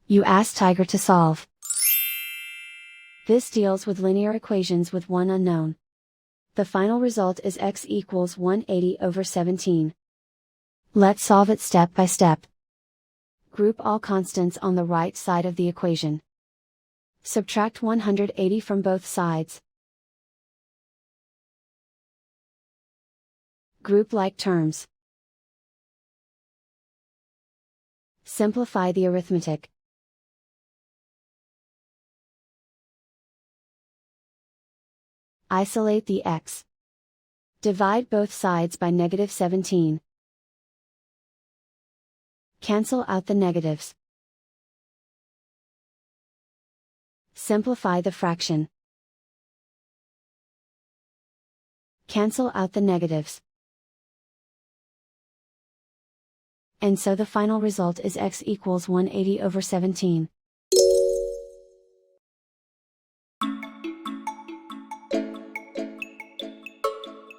You ask Tiger to solve. This deals with linear equations with one unknown. The final result is x equals 180/17. Let's solve it step by step. Group all constants on the right side of the equation. Subtract 180 from both sides. Group like terms. Simplify the arithmetic. Isolate the x. Divide both sides by -17. Cancel out the negatives. Simplify the fraction. Cancel out the negatives. And so the final result is x equals 180/17.